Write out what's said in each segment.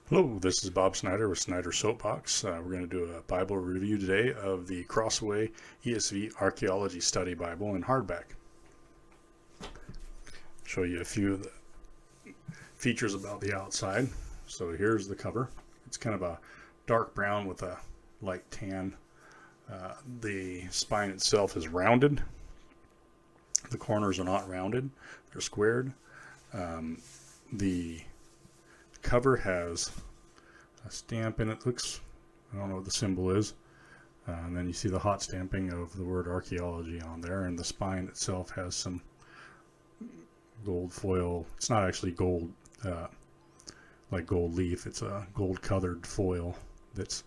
Hello, this is Bob Snyder with Snyder Soapbox. We're going to do a Bible review today of the Crossway ESV Archeology Study Bible in hardback. Show you a few of the features about the outside. So here's the cover. It's kind of a dark brown with a light tan. The spine itself is rounded. The corners are not rounded, they're squared. The cover has a stamp in it. Looks, I don't know what the symbol is. And then you see the hot stamping of the word archaeology on there, and the spine itself has some gold foil. It's not actually gold, like gold leaf. It's a gold colored foil that's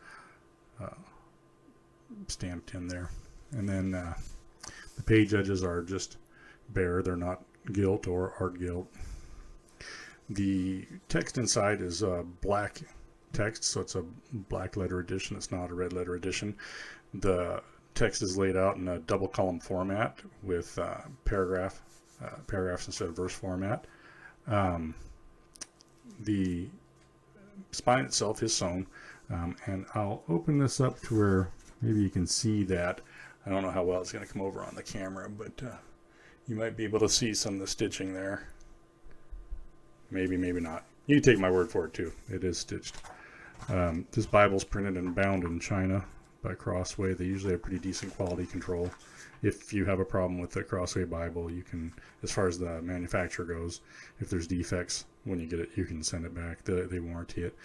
stamped in there. And then the page edges are just bare. They're not gilt or art gilt. The text inside is black text, so it's a black letter edition. It's not a red letter edition. The text is laid out in a double column format with paragraphs instead of verse format. The spine itself is sewn, and I'll open this up to where maybe you can see that. I don't know how well it's going to come over on the camera, but you might be able to see some of the stitching there. Maybe, maybe not. You can take my word for it too. It is stitched. This Bible's printed and bound in China by Crossway. They usually have pretty decent quality control. If you have a problem with the Crossway Bible, you can, as far as the manufacturer goes, if there's defects when you get it, you can send it back. They warranty it.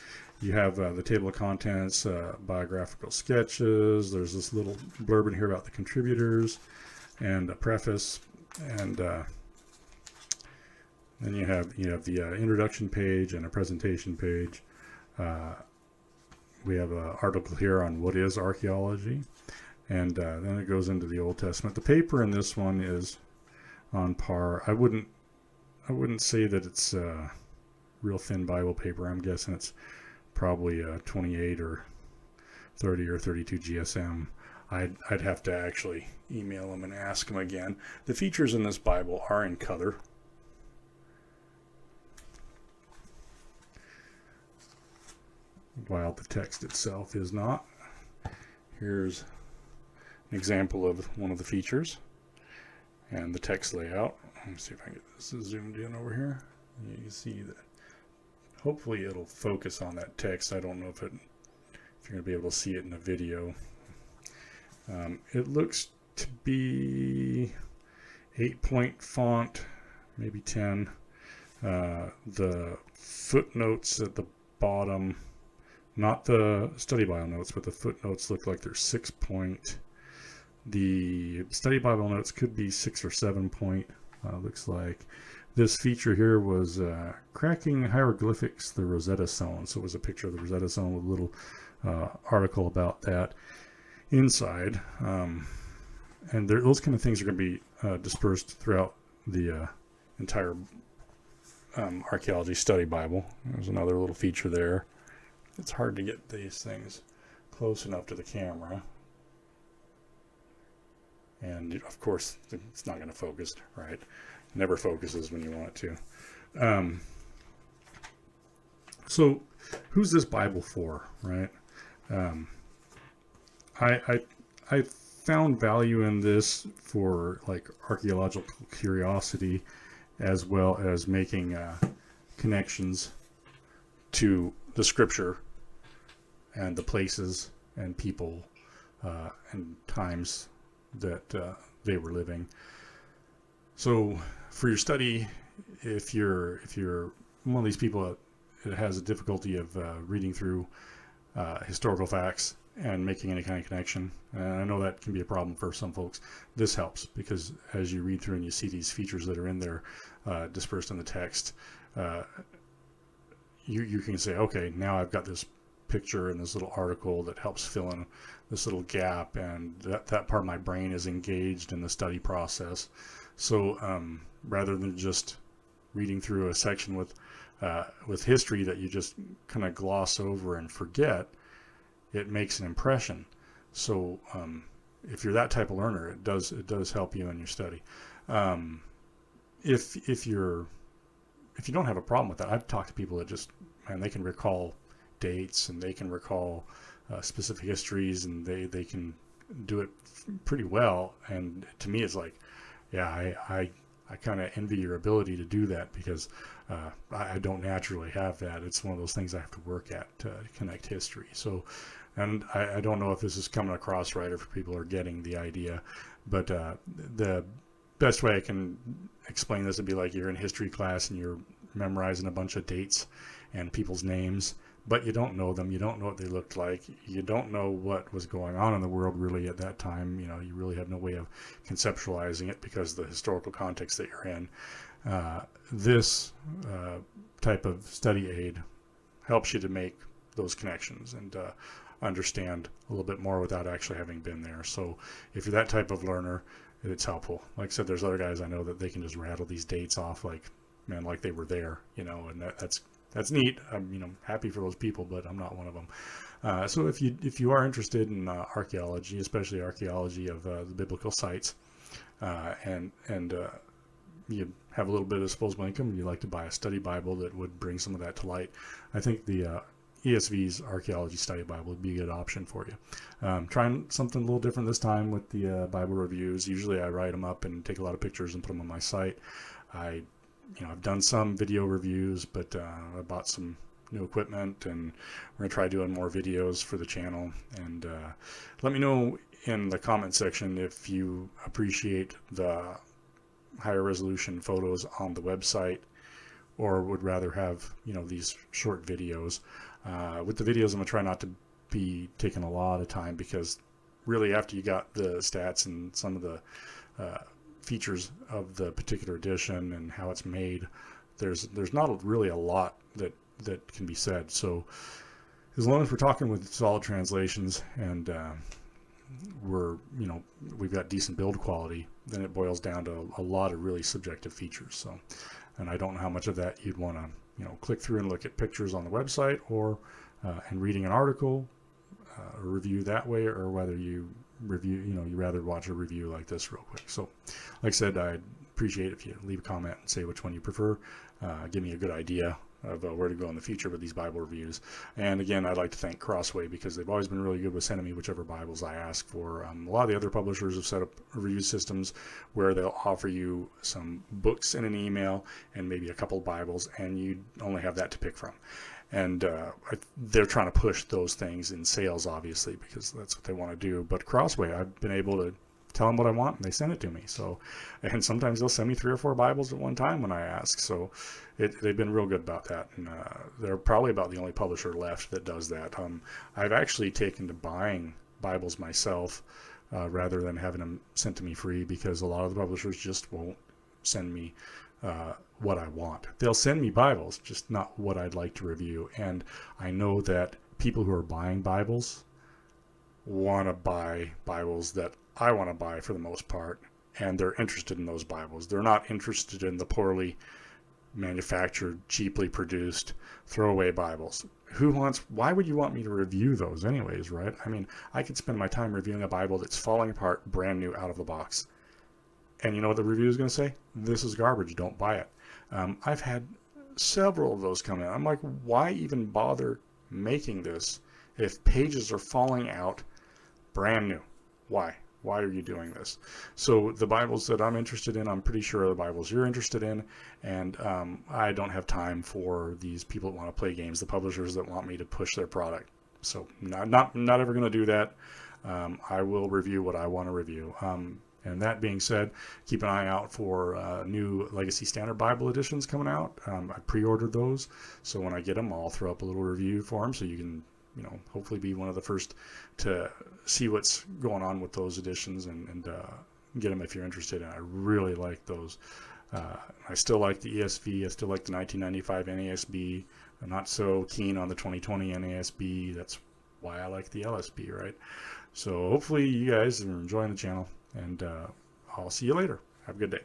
You have the table of contents, biographical sketches. There's this little blurb in here about the contributors and a preface, and then you have the introduction page and a presentation page. We have an article here on what is archaeology, and then it goes into the Old Testament. The paper in this one is on par. I wouldn't say that it's real thin Bible paper. I'm guessing it's probably 28 or 30 or 32 GSM. I'd have to actually email them and ask them again. The features in this Bible are in color. While the text itself is not. Here's an example of one of the features and the text layout. Let me see if I can get this zoomed in over here. You can see that. Hopefully it'll focus on that text. I don't know if you're going to be able to see it in the video. It looks to be 8-point font, maybe 10. The footnotes at the bottom, not the study Bible notes, but the footnotes look like they're 6-point. The study Bible notes could be 6 or 7-point. Looks like this feature here was cracking hieroglyphics, the Rosetta Stone. So it was a picture of the Rosetta Stone with a little article about that inside. And those kind of things are going to be dispersed throughout the entire archaeology study Bible. There's another little feature there. It's hard to get these things close enough to the camera. And of course, it's not going to focus, right? It never focuses when you want it to. So who's this Bible for, right? I found value in this for like archaeological curiosity, as well as making connections to the scripture and the places and people and times that they were living. So for your study, if you're one of these people that has a difficulty of reading through historical facts and making any kind of connection, and I know that can be a problem for some folks, this helps, because as you read through and you see these features that are in there dispersed in the text, you can say, okay, now I've got this picture and this little article that helps fill in this little gap, and that part of my brain is engaged in the study process. So rather than just reading through a section with history that you just kind of gloss over and forget, it makes an impression. So if you're that type of learner, it does help you in your study. If you don't have a problem with that, I've talked to people that just, man, they can recall dates, and they can recall specific histories, and they can do it pretty well. And to me, it's like, yeah, I kind of envy your ability to do that, because I don't naturally have that. It's one of those things I have to work at to connect history. So, and I don't know if this is coming across right, or if people are getting the idea, but the best way I can explain this would be like you're in history class and you're memorizing a bunch of dates and people's names, but you don't know them. You don't know what they looked like. You don't know what was going on in the world really at that time. You know, you really have no way of conceptualizing it because of the historical context that you're in. This type of study aid helps you to make those connections and understand a little bit more without actually having been there. So if you're that type of learner, it's helpful. Like I said, there's other guys I know that they can just rattle these dates off like, man, like they were there, you know, and that's neat. I'm, you know, happy for those people, but I'm not one of them. So if you are interested in archaeology, especially archaeology of the biblical sites, and you have a little bit of disposable income, and you'd like to buy a study Bible that would bring some of that to light, I think the ESV's Archaeology Study Bible would be a good option for you. Trying something a little different this time with the Bible reviews. Usually I write them up and take a lot of pictures and put them on my site. I've done some video reviews, but I bought some new equipment, and we're going to try doing more videos for the channel. And let me know in the comment section if you appreciate the higher resolution photos on the website, or would rather have, you know, these short videos. With the videos, I'm going to try not to be taking a lot of time, because really after you got the stats and some of the features of the particular edition and how it's made, there's not really a lot that can be said. So as long as we're talking with solid translations and we've got decent build quality, then it boils down to a lot of really subjective features. So, and I don't know how much of that you'd want to, you know, click through and look at pictures on the website, or and reading an article or review that way, or whether you review, you know, you rather watch a review like this real quick. So like I said, I'd appreciate if you leave a comment and say which one you prefer. Give me a good idea of where to go in the future with these Bible reviews. And again, I'd like to thank Crossway, because they've always been really good with sending me whichever Bibles I ask for. A lot of the other publishers have set up review systems where they'll offer you some books in an email and maybe a couple of Bibles, and you only have that to pick from. And they're trying to push those things in sales, obviously, because that's what they want to do. But Crossway, I've been able to tell them what I want, and they send it to me. So, and sometimes they'll send me 3 or 4 Bibles at one time when I ask. So they've been real good about that. And they're probably about the only publisher left that does that. I've actually taken to buying Bibles myself rather than having them sent to me free, because a lot of the publishers just won't send me what I want. They'll send me Bibles, just not what I'd like to review. And I know that people who are buying Bibles want to buy Bibles that I want to buy for the most part, and they're interested in those Bibles. They're not interested in the poorly manufactured, cheaply produced throwaway Bibles. Why would you want me to review those anyways, right? I mean, I could spend my time reviewing a Bible that's falling apart, brand new, out of the box. And you know what the review is going to say? This is garbage, don't buy it. I've had several of those come in. I'm like, why even bother making this if pages are falling out brand new? Why? Why are you doing this? So the Bibles that I'm interested in, I'm pretty sure are the Bibles you're interested in. And I don't have time for these people that want to play games, the publishers that want me to push their product. So not ever going to do that. I will review what I want to review. And that being said, keep an eye out for new Legacy Standard Bible editions coming out. I pre-ordered those, so when I get them, I'll throw up a little review for them, so you can, you know, hopefully be one of the first to see what's going on with those editions and get them if you're interested. And I really like those. I still like the ESV. I still like the 1995 NASB. I'm not so keen on the 2020 NASB. That's why I like the LSB, right? So hopefully you guys are enjoying the channel, and I'll see you later. Have a good day.